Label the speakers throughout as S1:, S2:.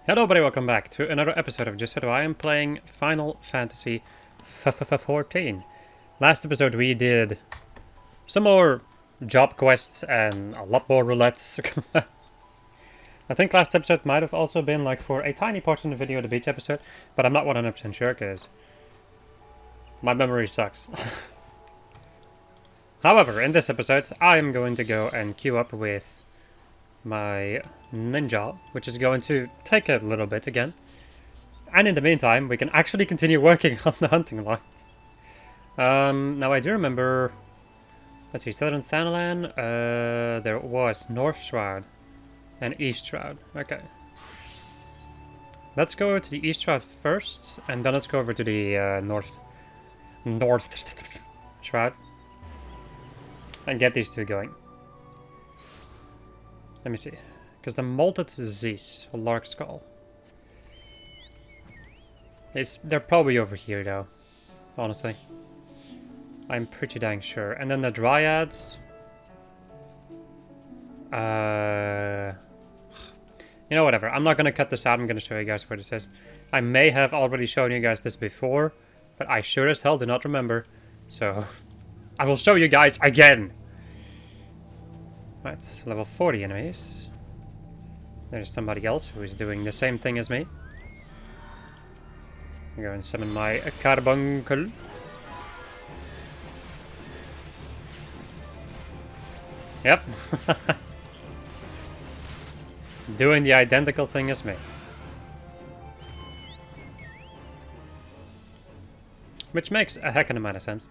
S1: Hello everybody, welcome back to another episode of Just What I am playing Final Fantasy ffXIV. Last episode we did some more job quests and a lot more roulettes. I think last episode might have also been like for a tiny part in the video, the beach episode, but I'm not 100% sure because my memory sucks. However, in this episode I am going to go and queue up with my ninja, which is going to take a little bit again. And in the meantime, we can actually continue working on the hunting line. Now I do remember, let's see, Southern Thanalan, there was North Shroud and East Shroud. Okay. Let's go to the East Shroud first, and then let's go over to the North Shroud. And get these two going. Let me see. Because the Molted Zeus, or Lark Skull. They're probably over here though. Honestly. I'm pretty dang sure. And then the Dryads. You know, whatever. I'm not going to cut this out. I'm going to show you guys where this is. I may have already shown you guys this before. But I sure as hell do not remember. So, I will show you guys again. Right, level 40 enemies. There's somebody else who is doing the same thing as me. I'm going to summon my carbuncle. Yep. Doing the identical thing as me. Which makes a heck of a amount of sense.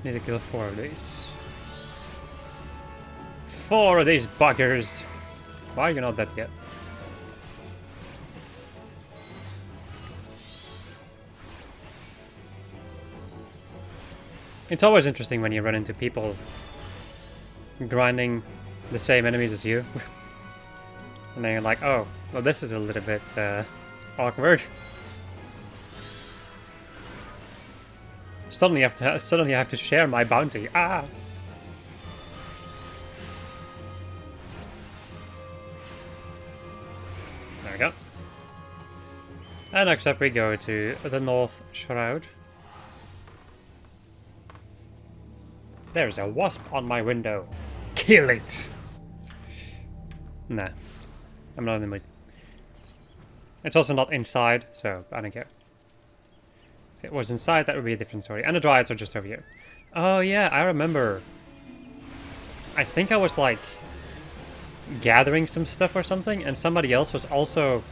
S1: Need to kill 4 of these. 4 of these buggers! Why are you not dead yet? It's always interesting when you run into people grinding the same enemies as you. And then you're like, oh, well this is a little bit awkward. Suddenly I have to share my bounty. Ah! There we go. And next up we go to the North Shroud. There's a wasp on my window. Kill it! Nah. I'm not in the mood. It's also not inside, so I don't care. If it was inside, that would be a different story. And the Dryads are just over here. Oh yeah, I remember. I think I was like gathering some stuff or something, and somebody else was also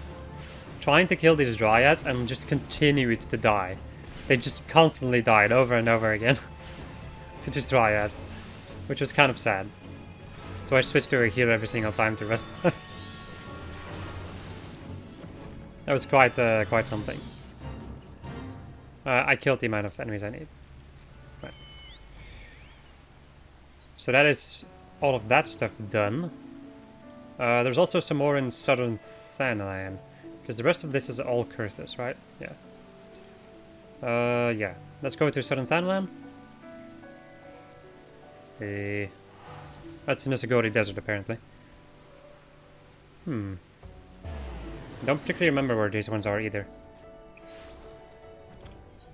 S1: trying to kill these Dryads and just continued to die. They just constantly died over and over again to just Dryads, which was kind of sad. So I switched to a healer every single time to rest. That was quite something. I killed the amount of enemies I need. Right. So that is all of that stuff done. There's also some more in Southern Thanalan. Because the rest of this is all Curthus, right? Yeah. Yeah. Let's go to Southern Thanalan. That's in the Sagori Desert, apparently. Don't particularly remember where these ones are either.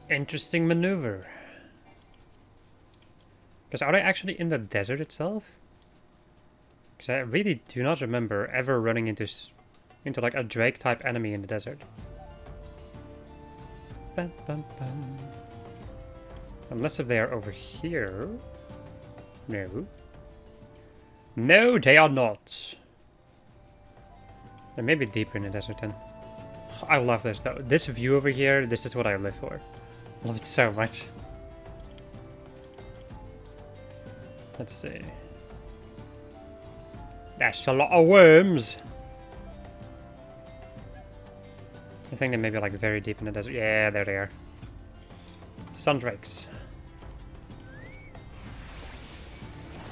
S1: Interesting maneuver. Because are they actually in the desert itself? Because I really do not remember ever running into like a Drake type enemy in the desert. Bum, bum, bum. Unless if they are over here. No. No, they are not. They may be deeper in the desert then. I love this though. This view over here, this is what I live for. I love it so much. Let's see. That's a lot of worms. I think they may be like very deep in the desert. Yeah, there they are. Sundrakes.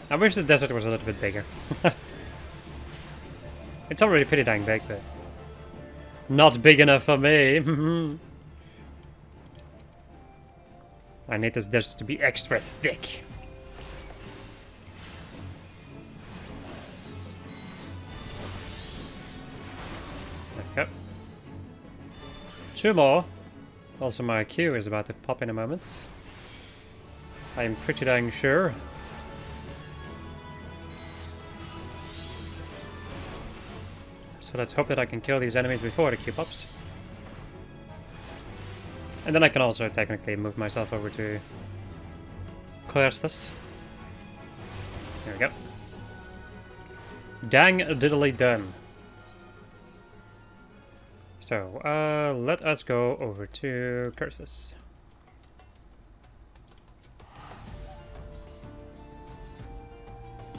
S1: I wish the desert was a little bit bigger. It's already pretty dang big, but not big enough for me. I need this dish to be extra thick. 2 more. Also, my Q is about to pop in a moment. I'm pretty dang sure. So let's hope that I can kill these enemies before the Q pops. And then I can also technically move myself over to Karasu. There we go. Dang diddly done. So, let us go over to Karasu.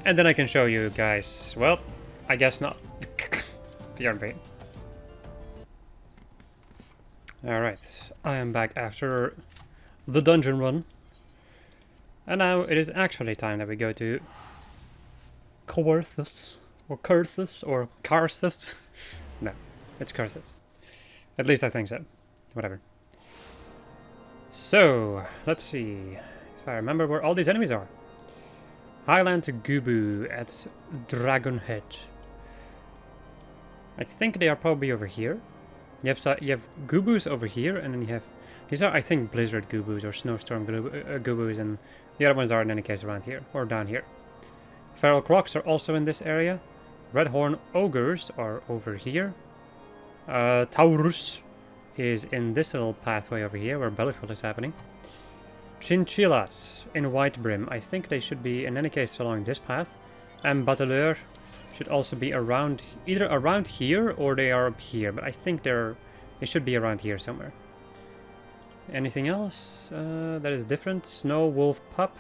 S1: And then I can show you guys, well, I guess not. Beyond pain. Alright, I am back after the dungeon run. And now it is actually time that we go to Karasu, or Karasu, or Karasu. No, it's Karasu. At least I think so. Whatever. So, let's see if I remember where all these enemies are. Highland to Gubu at Dragon Head. I think they are probably over here. You have Gubus over here, and then you have... These are, I think, Blizzard Gubus or Snowstorm Gubus, and the other ones are in any case around here, or down here. Feral Crocs are also in this area. Redhorn Ogres are over here. Taurus is in this little pathway over here, where Bellyful is happening. Chinchillas in White Brim. I think they should be, in any case, along this path. And Bateleur should also be around, either around here or they are up here, but I think they should be around here somewhere. Anything else that is different? Snow Wolf Pup,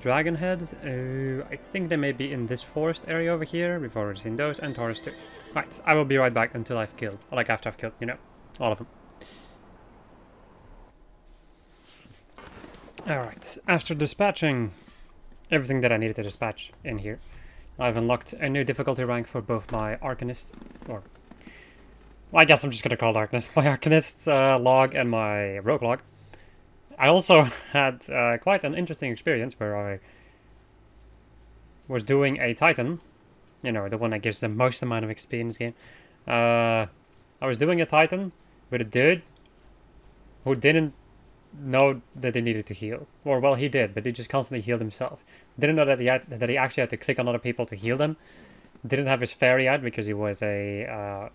S1: Dragonhead. I think they may be in this forest area over here. We've already seen those, and Taurus too. Right, I will be right back until I've killed, like after I've killed, you know, all of them. Alright, after dispatching everything that I needed to dispatch in here, I've unlocked a new difficulty rank for both my Arcanist, or... Well, I guess I'm just gonna call it Arcanist. My Arcanist's log and my Rogue log. I also had quite an interesting experience where I was doing a Titan. You know, the one that gives the most amount of XP in this game. I was doing a Titan with a dude who didn't know that they needed to heal. Or, well, he did, but he just constantly healed himself. Didn't know that he actually had to click on other people to heal them. Didn't have his fairy out because he was a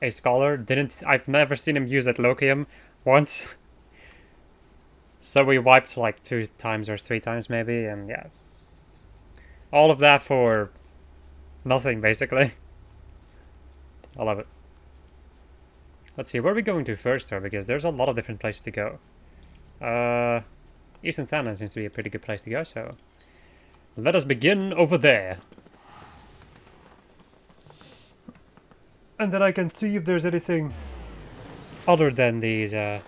S1: scholar. I've never seen him use Atlochium once. So we wiped like 2 times or 3 times maybe, and yeah. All of that for nothing, basically. I love it. Let's see, where are we going to first, though? Because there's a lot of different places to go. Eastern Thailand seems to be a pretty good place to go, so... Let us begin over there. And then I can see if there's anything other than these two.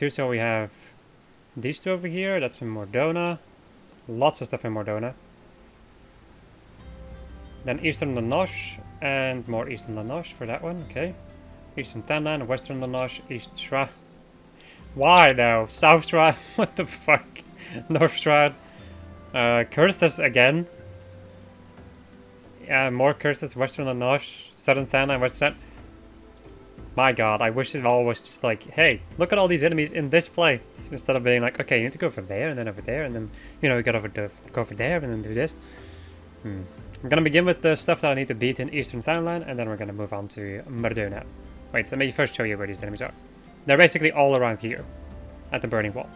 S1: So we have these 2 over here. That's in Mordona. Lots of stuff in Mordona. Then Eastern Lanoche, and more Eastern Lanoche for that one, okay. Eastern Thailand, Western Lanoche, East Shroud. Why though? South Shroud? What the fuck? North Shroud. Curthus again. Yeah, more Curthus, Western Lanoche, Southern Thailand, Western... My god, I wish it all was just like, hey, look at all these enemies in this place. Instead of being like, okay, you need to go over there, and then over there, and then, you know, you gotta go over there, and then do this. I'm gonna begin with the stuff that I need to beat in Eastern Thailand, and then we're gonna move on to Mordona. Wait, let me first show you where these enemies are. They're basically all around here, at the Burning Wall.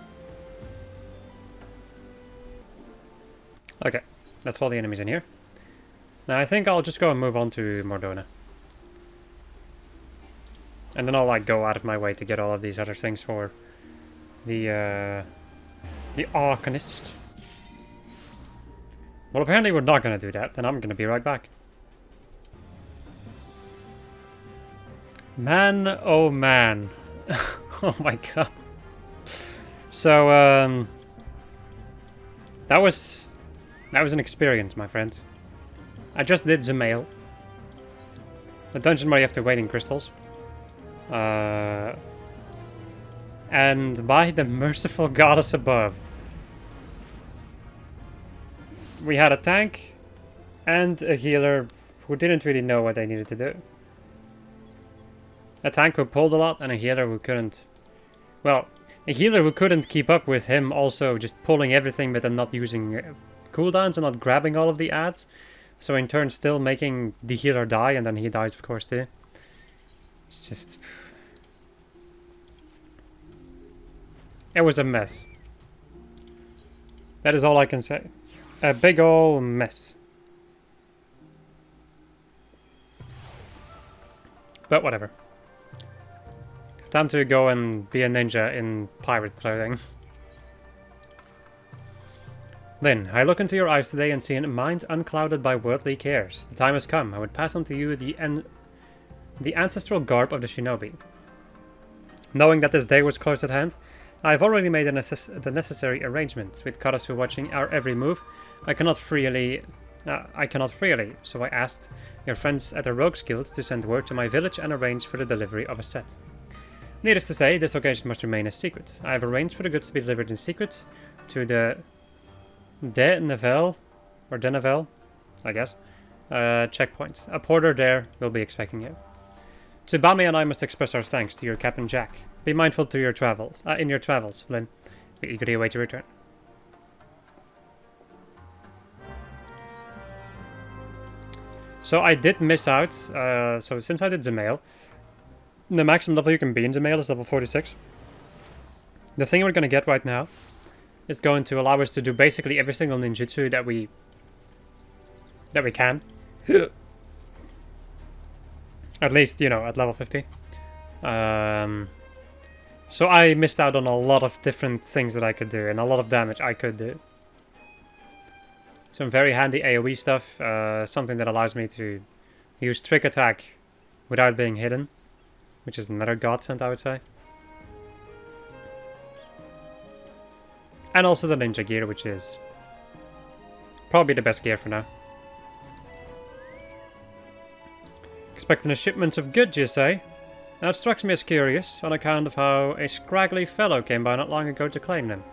S1: Okay, that's all the enemies in here. Now I think I'll just go and move on to Mordona. And then I'll like go out of my way to get all of these other things for the Arcanist. Well, apparently we're not going to do that, then I'm going to be right back. Man, oh man. Oh my god. So, that was an experience, my friends. I just did Zemail. The dungeon where you have to wait in crystals. And by the merciful goddess above, we had a tank and a healer who didn't really know what they needed to do. A tank who pulled a lot and a healer who couldn't... Well, a healer who couldn't keep up with him also just pulling everything but then not using cooldowns and not grabbing all of the adds. So in turn still making the healer die, and then he dies of course too. It's just... It was a mess. That is all I can say. A big ol' mess. But whatever. Time to go and be a ninja in pirate clothing. Lynn, I look into your eyes today and see a mind unclouded by worldly cares. The time has come. I would pass on to you the ancestral garb of the shinobi. Knowing that this day was close at hand, I have already made the necessary arrangements. With Karasu watching our every move, I cannot freely, so I asked your friends at the Rogues Guild to send word to my village and arrange for the delivery of a set. Needless to say, this occasion must remain a secret. I have arranged for the goods to be delivered in secret to the Denevel, I guess, checkpoint. A porter there will be expecting you. Tsubame and I must express our thanks to your Captain Jack. Be mindful to your travels, in your travels, Lynn. We eagerly await your return. So I did miss out, so since I did Zemail, the maximum level you can be in Zemail is level 46. The thing we're going to get right now is going to allow us to do basically every single ninjutsu that we can. At least, you know, at level 50. So I missed out on a lot of different things that I could do, and a lot of damage I could do. Some very handy AoE stuff, something that allows me to use trick attack without being hidden, which is another godsend, I would say. And also the ninja gear, which is probably the best gear for now. Expecting a shipment of goods, you say? Now it strikes me as curious, on account of how a scraggly fellow came by not long ago to claim them.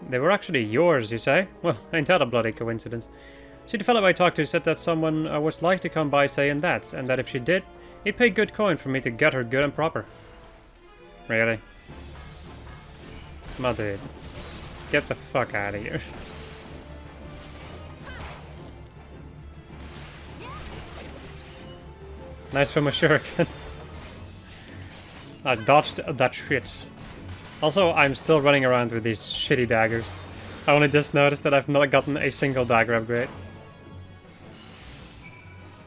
S1: They were actually yours, you say? Well, ain't that a bloody coincidence? See, the fellow I talked to said that someone was like to come by saying that, and that if she did, he'd pay good coin for me to get her good and proper. Really? My dude. Get the fuck out of here. Nice from a shuriken. I dodged that shit. Also, I'm still running around with these shitty daggers. I only just noticed that I've not gotten a single dagger upgrade.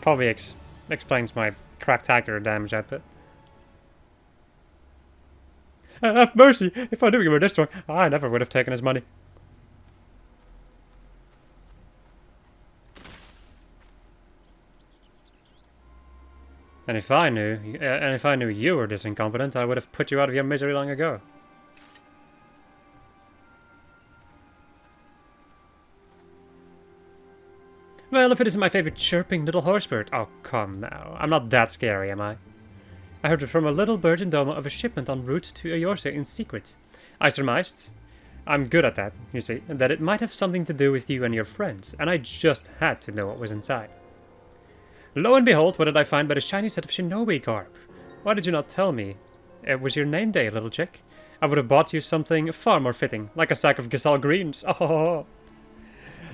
S1: Probably explains my craptacular damage output. Have mercy! If I knew you were this strong, I never would have taken his money. And if I knew you were this incompetent, I would have put you out of your misery long ago. Well, if it isn't my favorite chirping little horse bird. Oh, come now. I'm not that scary, am I? I heard from a little bird in Doma of a shipment en route to Eyorse in secret. I surmised, I'm good at that, you see, that it might have something to do with you and your friends, and I just had to know what was inside. Lo and behold, what did I find but a shiny set of shinobi garb? Why did you not tell me? It was your name day, little chick. I would have bought you something far more fitting, like a sack of Giselle greens. Oh.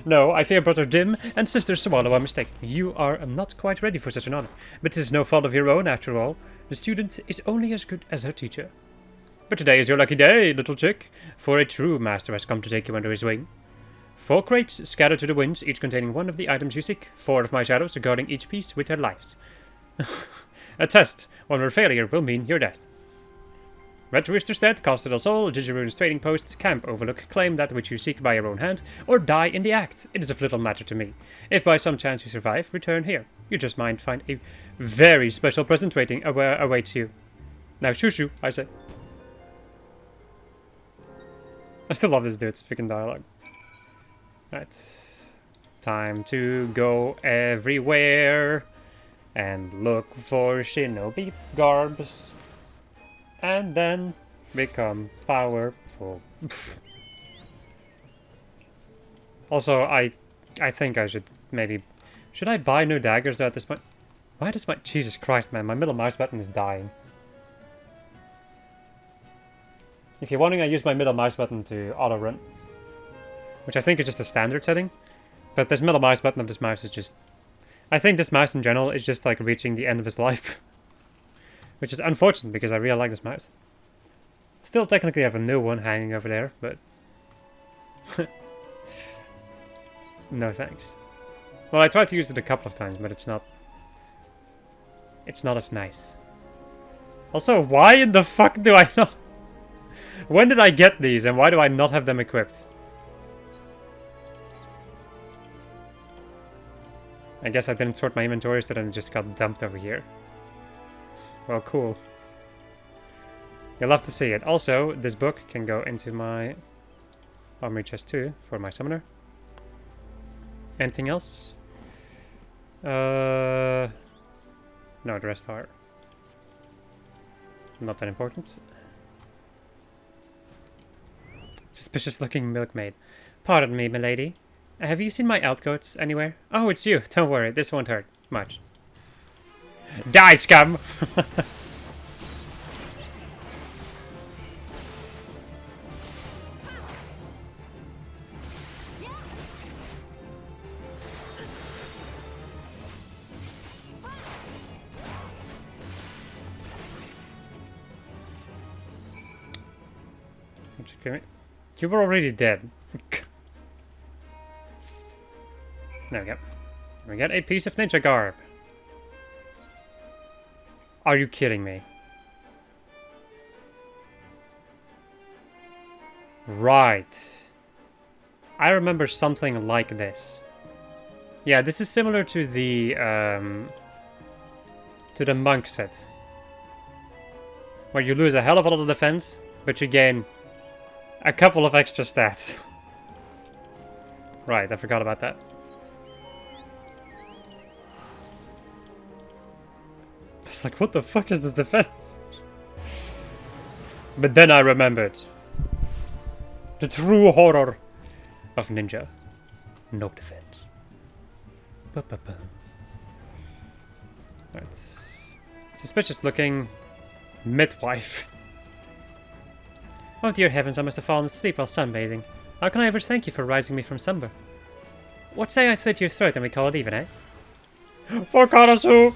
S1: No, I fear Brother Dim and Sister Swallow are mistaken. You are not quite ready for such an honor. But it is no fault of your own, after all. The student is only as good as her teacher. But today is your lucky day, little chick, for a true master has come to take you under his wing. 4 crates scattered to the winds, each containing one of the items you seek. 4 of my shadows guarding each piece with their lives. A test. One where failure will mean your death. Red Rooster Stead, Castle del Sol, Gigirune's Trading Post, Camp Overlook, claim that which you seek by your own hand, or die in the act. It is of little matter to me. If by some chance you survive, return here. You just might find a very special present waiting awaits you. Now shoo shoo, I say. I still love this dude's freaking dialogue. Right. Time to go everywhere and look for shinobi garbs. And then become powerful. Also, I think I should maybe... Should I buy new daggers though at this point? Why does my... Jesus Christ, man. My middle mouse button is dying. If you're wondering, I use my middle mouse button to auto-run. Which I think is just a standard setting. But this middle mouse button of this mouse is just... I think this mouse in general is just like reaching the end of its life. Which is unfortunate because I really like this mouse. Still technically have a new one hanging over there, but... no thanks. Well, I tried to use it a couple of times, but it's not... It's not as nice. Also, why in the fuck do I not... When did I get these and why do I not have them equipped? I guess I didn't sort my inventory, so then it just got dumped over here. Well, cool. You'll love to see it. Also, this book can go into my armory chest too, for my summoner. Anything else? No, the rest are not that important. Suspicious looking milkmaid. Pardon me, milady. Have you seen my outcoats anywhere? Oh, it's you. Don't worry, this won't hurt much. Die, scum! You were already dead. There we go. We get a piece of ninja garb. Are you kidding me? Right. I remember something like this. Yeah, this is similar to the monk set. Where you lose a hell of a lot of defense, but you gain a couple of extra stats. Right, I forgot about that. It's like, what the fuck is this defense? But then I remembered. The true horror of ninja. No defense. Right. Suspicious looking midwife. Oh dear heavens, I must have fallen asleep while sunbathing. How can I ever thank you for rising me from slumber? What say I slit your throat and we call it even, eh? For Karasu!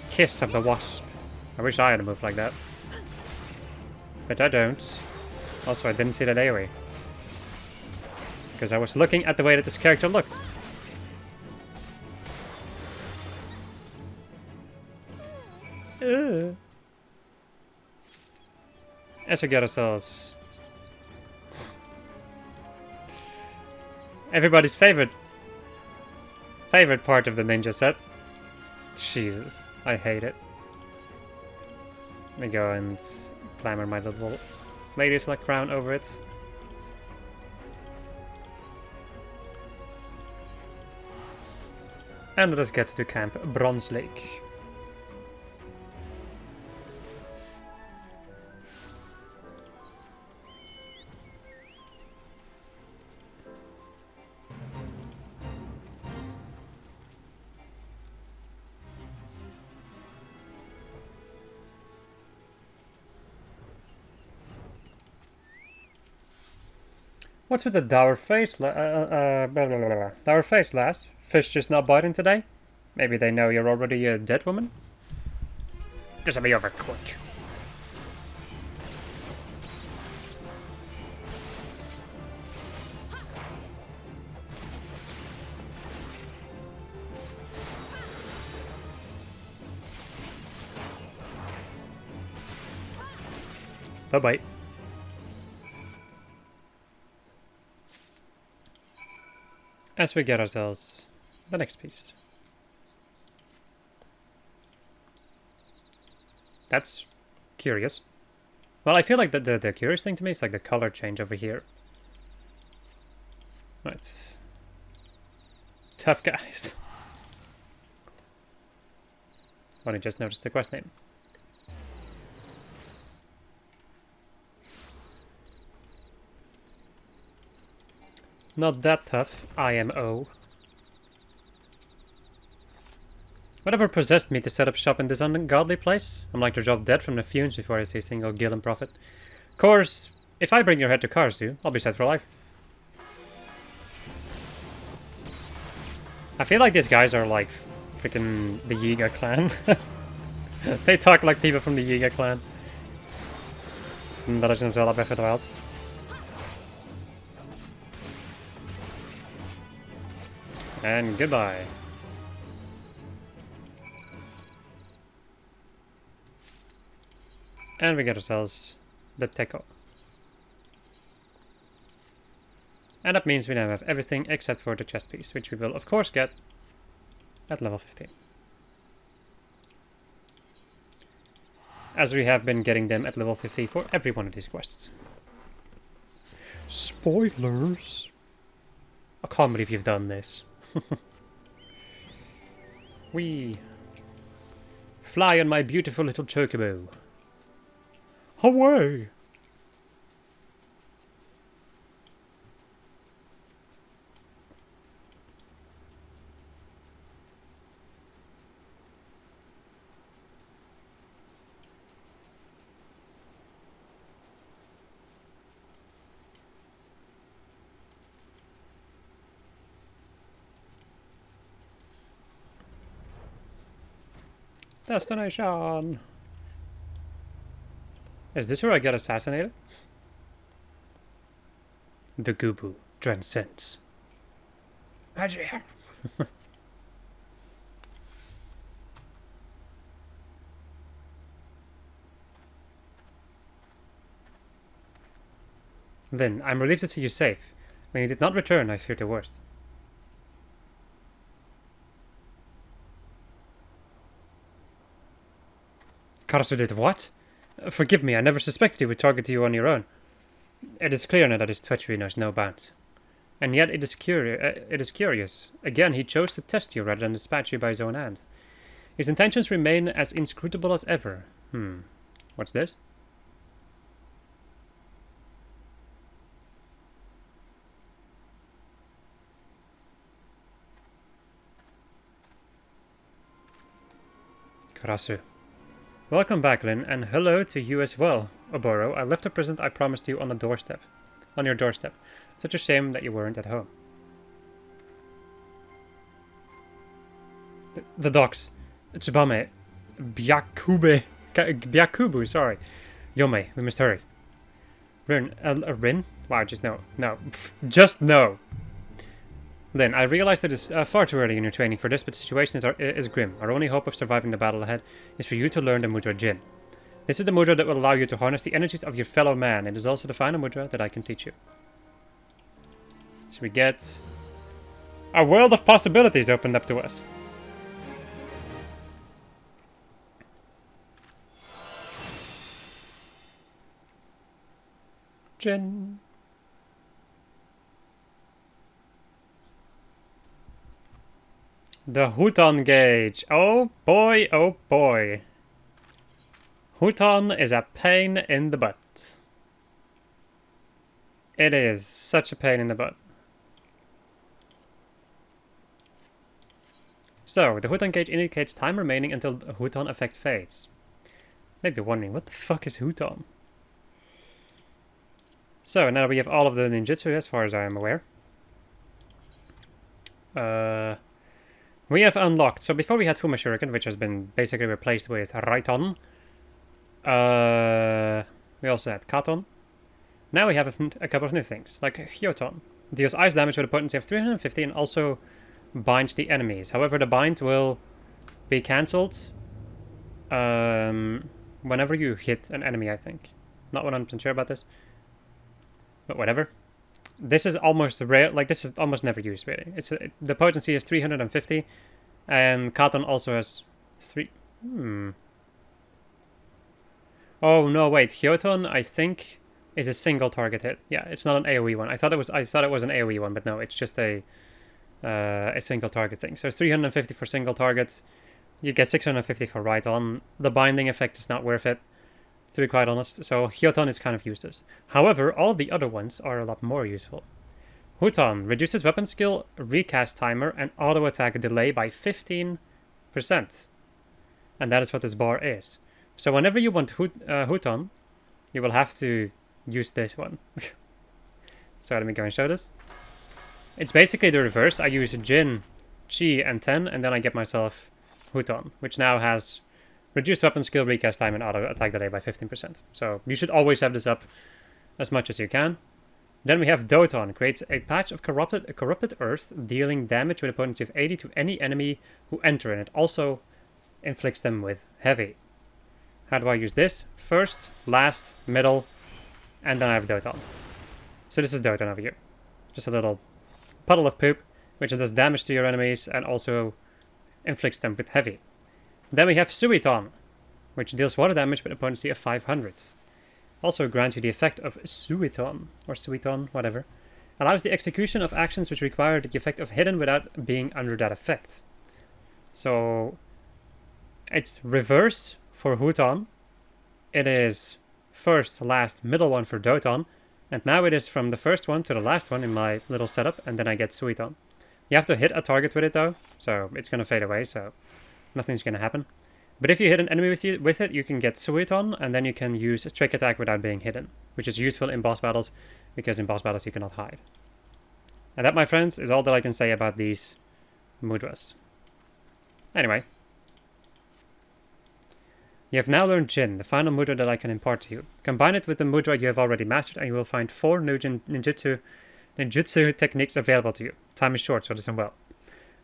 S1: Kiss of the wasp. I wish I had a move like that. But I don't. Also, I didn't see that AoE. Because I was looking at the way that this character looked. As we get ourselves... everybody's favorite part of the ninja set. Jesus, I hate it. Let me go and clamor my little ladies like crown over it. And let us get to Camp Bronze Lake. What's with the dour face, dour face, lass? Fish just not biting today? Maybe they know you're already a dead woman? This'll be over quick. Bye-bye. As we get ourselves the next piece. That's curious. Well, I feel like the curious thing to me is like the color change over here. Right. Tough guys. Only just noticed the quest name. Not that tough, IMO. Whatever possessed me to set up shop in this ungodly place? I'm like to drop dead from the fumes before I see a single gil and profit. Course, if I bring your head to Karasu, I'll be set for life. I feel like these guys are like freaking the Yiga clan. They talk like people from the Yiga clan. Dat is hem zelf even verdwaald. And goodbye. And we get ourselves the Teko. And that means we now have everything except for the chest piece, which we will of course get at level 15. As we have been getting them at level 50 for every one of these quests. Spoilers! I can't believe you've done this. We fly on my beautiful little chocobo. Away! Destination! Is this where I get assassinated? The Gubu transcends. Magic! Then, I'm relieved to see you safe. When you did not return, I feared the worst. Karasu did what? Forgive me, I never suspected he would target you on your own. It is clear now that his treachery knows no bounds. And yet it is curious. Again, he chose to test you rather than dispatch you by his own hand. His intentions remain as inscrutable as ever. What's this? Karasu. Welcome back, Lin, and hello to you as well, Oboro. I left a present I promised you on your doorstep. Such a shame that you weren't at home. The docks. Tsubame. Byakubu, sorry. Yome, we must hurry. Rin? Wow, just no. No. Just no. Lin, I realize it is far too early in your training for this, but the situation is grim. Our only hope of surviving the battle ahead is for you to learn the Mudra Jin. This is the mudra that will allow you to harness the energies of your fellow man. It is also the final mudra that I can teach you. So we get a world of possibilities opened up to us. Jin. The Huton gauge. Oh boy, oh boy. Huton is a pain in the butt. It is such a pain in the butt. So, the Huton gauge indicates time remaining until the Huton effect fades. Maybe wondering, what the fuck is Huton? So, now we have all of the ninjutsu as far as I am aware. We have unlocked, so before we had Fuma Shuriken, which has been basically replaced with Raiton. We also had Katon. Now we have a couple of new things, like Hyoton. Deals ice damage with a potency of 350 and also binds the enemies. However, the bind will be cancelled whenever you hit an enemy, I think. Not 100% sure about this. But whatever. This is almost rare, like this is almost never used really. The potency is 350 and Katon also has 3. Oh no, wait, Hyoton I think is a single target hit. Yeah, it's not an AoE one. I thought it was an AoE one, but no, it's just a single target thing. So it's 350 for single target. You get 650 for right on. The binding effect is not worth it, to be quite honest, so Hyoton is kind of useless. However, all the other ones are a lot more useful. Huton reduces weapon skill, recast timer, and auto attack delay by 15%. 5%. And that is what this bar is. So whenever you want Huton, you will have to use this one. So let me go and show this. It's basically the reverse. I use Jin, Chi, and 10, and then I get myself Huton, which now has reduced weapon skill, recast time, and auto attack delay by 15%. So you should always have this up as much as you can. Then we have Doton, creates a patch of corrupted earth, dealing damage with a potency of 80 to any enemy who enter, and it also inflicts them with heavy. How do I use this? First, last, middle, and then I have Doton. So this is Doton over here. Just a little puddle of poop, which does damage to your enemies and also inflicts them with heavy. Then we have Suiton, which deals water damage with a potency of 500. Also grants you the effect of Suiton, or Suiton, whatever. Allows the execution of actions which require the effect of hidden without being under that effect. So it's reverse for Huton. It is first, last, middle one for Doton. And now it is from the first one to the last one in my little setup, and then I get Suiton. You have to hit a target with it though, so it's going to fade away, so nothing's going to happen. But if you hit an enemy with it, you can get Suiton, and then you can use a trick attack without being hidden, which is useful in boss battles, because in boss battles you cannot hide. And that, my friends, is all that I can say about these mudras. Anyway. You have now learned Jin, the final mudra that I can impart to you. Combine it with the mudra you have already mastered, and you will find 4 new ninjutsu techniques available to you. Time is short, so listen well.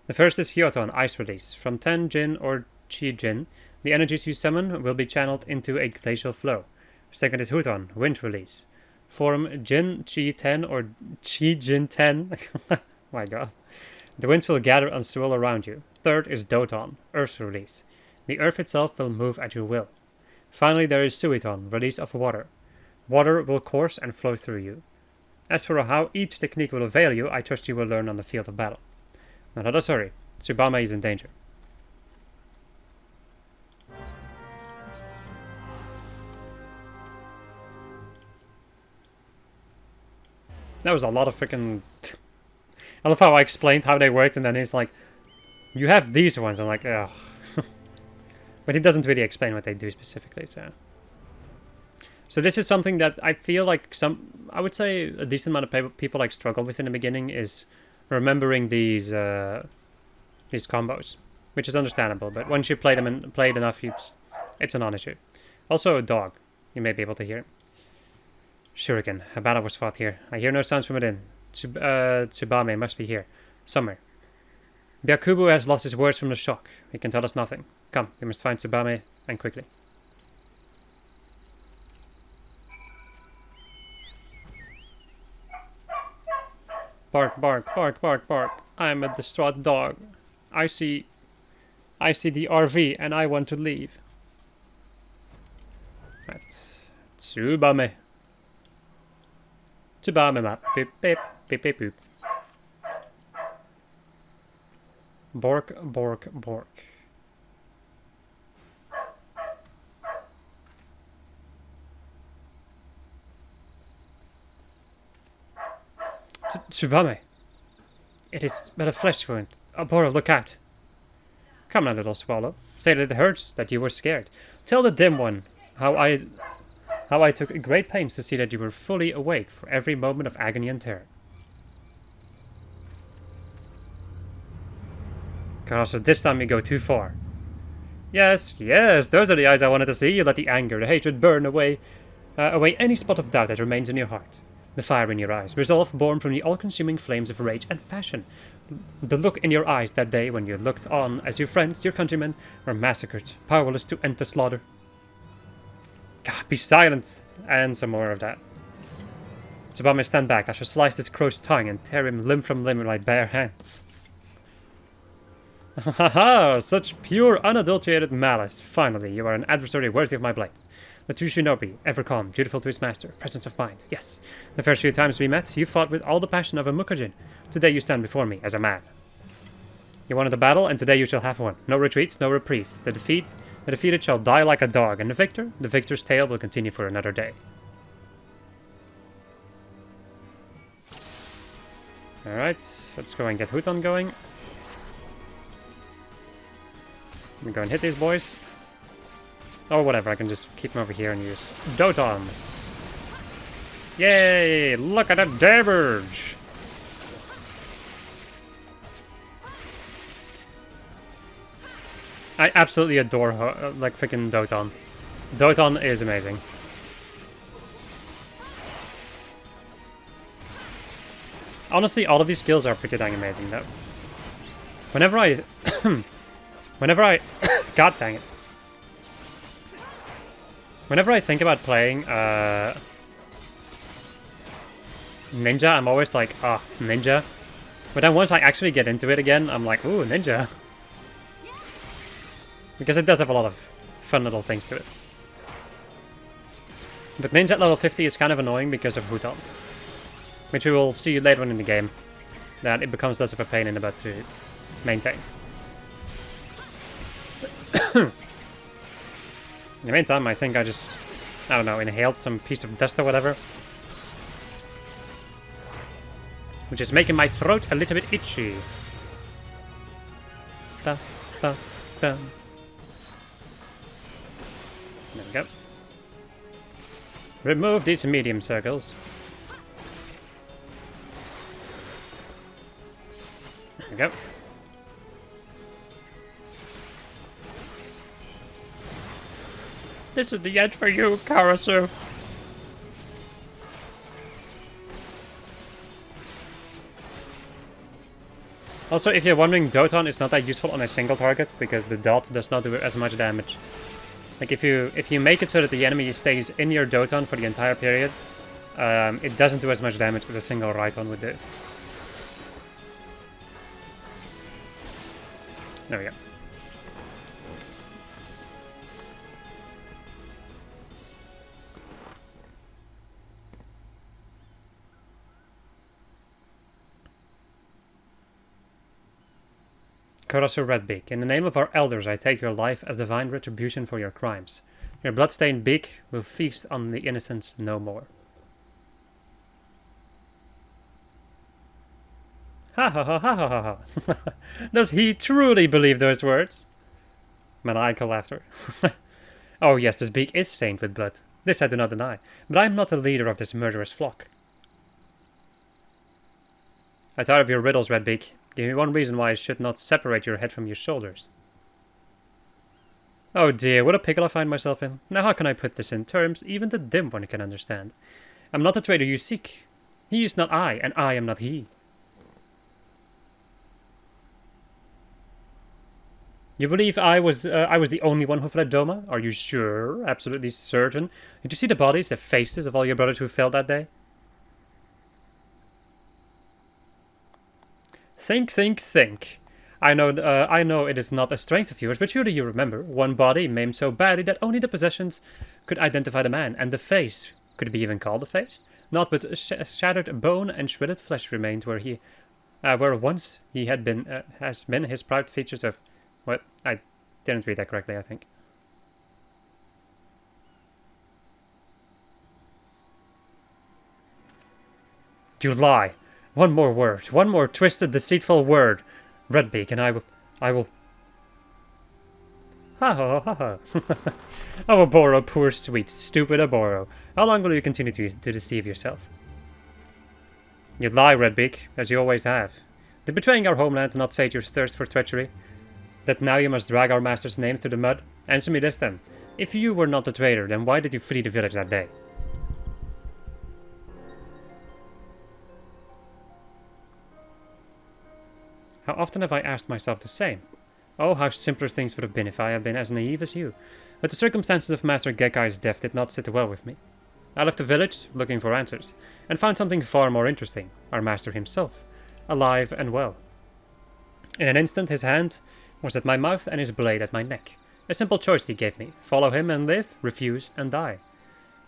S1: The first is Hyoton, Ice Release. From 10 Jin or Chi Jin, the energies you summon will be channeled into a glacial flow. Second is Huton, Wind Release. Form Jin Chi 10 or Chi Jin 10. My god. The winds will gather and swirl around you. Third is Doton, Earth Release. The earth itself will move at your will. Finally, there is Suiton, Release of Water. Water will course and flow through you. As for how each technique will avail you, I trust you will learn on the field of battle. Now let us hurry. Tsubame is in danger. That was a lot of freaking... I love how I explained how they worked, and then he's like, you have these ones. I'm like, ugh. But he doesn't really explain what they do specifically, so... So this is something that I feel like I would say a decent amount of people like struggle with in the beginning, is remembering these combos, which is understandable. But once you play them and play it enough, it's a non-issue. Also, a dog. You may be able to hear. Shuriken. A battle was fought here. I hear no sounds from within. Tsubame must be here, somewhere. Byakubu has lost his words from the shock. He can tell us nothing. Come, we must find Tsubame, and quickly. Bark, bark, bark, bark, bark. I am a distraught dog. I see the RV and I want to leave. That's Tsubame. Tsubame map. Beep, beep, beep, beep, beep. Bork, bork, bork. Tsubame. It is but a flesh wound. Abora, look out. Come now, little swallow. Say that it hurts, that you were scared. Tell the dim one how I took great pains to see that you were fully awake for every moment of agony and terror. Karasu, this time you go too far. Yes, yes, those are the eyes I wanted to see. You let the anger, the hatred burn away any spot of doubt that remains in your heart. The fire in your eyes, resolve born from the all-consuming flames of rage and passion. The look in your eyes that day when you looked on as your friends, your countrymen, were massacred, powerless to end the slaughter. God, be silent! And some more of that. Tsubame, stand back. I shall slice this crow's tongue and tear him limb from limb with my bare hands. Haha! Such pure, unadulterated malice. Finally, you are an adversary worthy of my blade. The true shinobi, ever calm, dutiful to his master, presence of mind, yes. The first few times we met, you fought with all the passion of a Mukajin. Today you stand before me as a man. You wanted a battle, and today you shall have one. No retreats, no reprieve. The defeated shall die like a dog, and the victor's tale will continue for another day. Alright, let's go and get Huton going. Let me go and hit these boys. Or whatever, I can just keep them over here and use Doton. Yay! Look at that damage! I absolutely adore like freaking Doton. Doton is amazing. Honestly, all of these skills are pretty dang amazing though. Whenever I God dang it. Whenever I think about playing Ninja, I'm always like, ah, Ninja. But then once I actually get into it again, I'm like, ooh, Ninja. Because it does have a lot of fun little things to it. But Ninja at level 50 is kind of annoying because of Huton. Which we will see later on in the game. That it becomes less of a pain in the butt to maintain. In the meantime, I think I just, I don't know, inhaled some piece of dust or whatever. Which is making my throat a little bit itchy. Ba, ba, ba. There we go. Remove these medium circles. There we go. This is the end for you, Karasu. Also, if you're wondering, Doton is not that useful on a single target, because the dot does not do as much damage. Like, if you make it so that the enemy stays in your Doton for the entire period, it doesn't do as much damage as a single Raiton would do. There we go. Karasu Redbeak, in the name of our elders, I take your life as divine retribution for your crimes. Your bloodstained beak will feast on the innocents no more. Ha ha ha ha ha ha. Does he truly believe those words? Maniacal laughter. Oh yes, this beak is stained with blood. This I do not deny. But I am not the leader of this murderous flock. I'm tired of your riddles, Redbeak. Give me one reason why I should not separate your head from your shoulders. Oh dear, what a pickle I find myself in. Now how can I put this in terms even the dim one can understand? I'm not the traitor you seek. He is not I, and I am not he. You believe I was the only one who fled Doma? Are you sure? Absolutely certain? Did you see the bodies, the faces of all your brothers who fell that day? Think, think, think. I know it is not a strength of yours, but surely you remember. One body maimed so badly that only the possessions could identify the man, and the face, could it be even called a face? Not but shattered bone and shredded flesh remained where once he had been, has been his proud features of... What? I didn't read that correctly, I think. You lie! One more word, one more twisted, deceitful word, Redbeak, and I will... Ha ha ha ha. Oh, Aboro, poor sweet, stupid Aboro. How long will you continue to deceive yourself? You lie, Redbeak, as you always have. Did betraying our homeland not sate your thirst for treachery? That now you must drag our master's name through the mud? Answer me this then. If you were not the traitor, then why did you flee the village that day? How often have I asked myself the same? Oh, how simpler things would have been if I had been as naive as you. But the circumstances of Master Gekai's death did not sit well with me. I left the village, looking for answers, and found something far more interesting, our master himself, alive and well. In an instant his hand was at my mouth and his blade at my neck. A simple choice he gave me, follow him and live, refuse and die.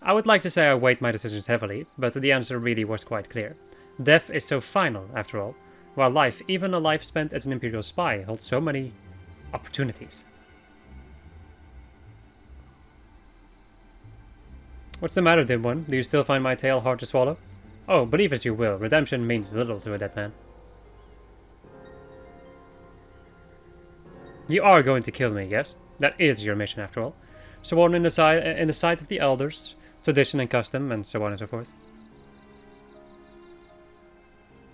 S1: I would like to say I weighed my decisions heavily, but the answer really was quite clear. Death is so final, after all. While life, even a life spent as an Imperial spy, holds so many opportunities. What's the matter, dim one? Do you still find my tale hard to swallow? Oh, believe as you will, redemption means little to a dead man. You are going to kill me, yes? That is your mission, after all. Sworn in the sight of the elders, tradition and custom, and so on and so forth.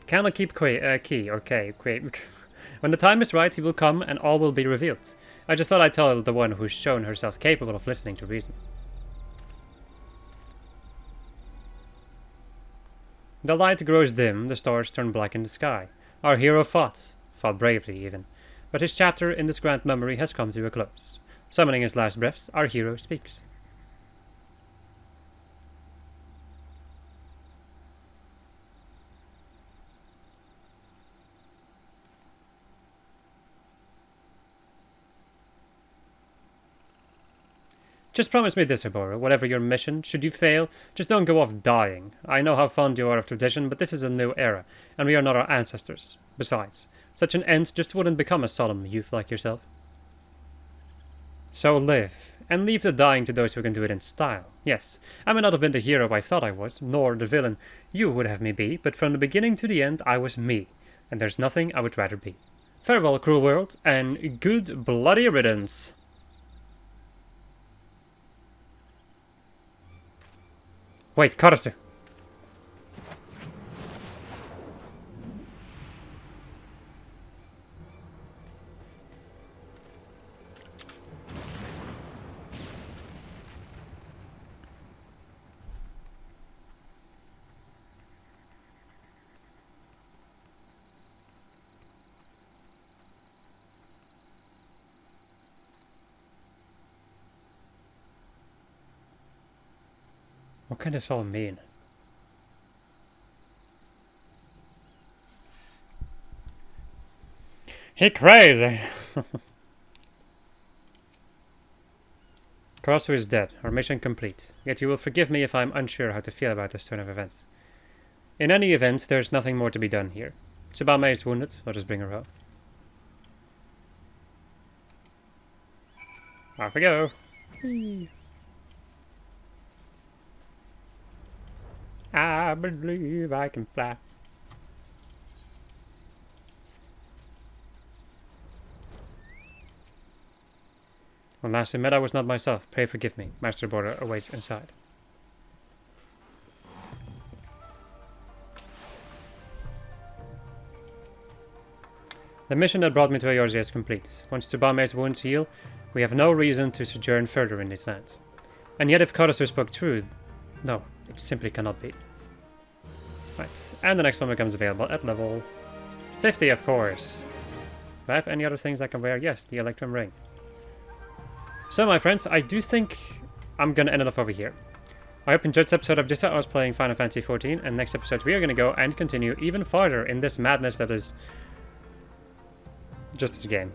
S1: Cannot keep key. When the time is right, he will come, and all will be revealed. I just thought I'd tell the one who's shown herself capable of listening to reason. The light grows dim, the stars turn black in the sky. Our hero fought bravely even, but his chapter in this grand memory has come to a close. Summoning his last breaths, our hero speaks. Just promise me this, Oboro, whatever your mission, should you fail, just don't go off dying. I know how fond you are of tradition, but this is a new era, and we are not our ancestors. Besides, such an end just wouldn't become a solemn youth like yourself. So live, and leave the dying to those who can do it in style. Yes, I may not have been the hero I thought I was, nor the villain you would have me be, but from the beginning to the end I was me, and there's nothing I would rather be. Farewell, cruel world, and good bloody riddance. Wait, Karasu! What can this all mean? He crazy! Karasu is dead, our mission complete. Yet you will forgive me if I am unsure how to feel about this turn of events. In any event, there is nothing more to be done here. Tsubame is wounded, let us bring her home. Off we go! I believe I can fly. When last I met, I was not myself. Pray forgive me. Master Border awaits inside. The mission that brought me to Eorzea is complete. Once Tsubame's wounds heal, we have no reason to sojourn further in these lands. And yet if Karasu spoke true, no, it simply cannot be. Right, and the next one becomes available at level 50, of course. Do I have any other things I can wear? Yes, the Electrum Ring. So, my friends, I do think I'm going to end it off over here. I hope you enjoyed this episode of Just How I Was Playing Final Fantasy XIV, and next episode we are going to go and continue even farther in this madness that is just this game.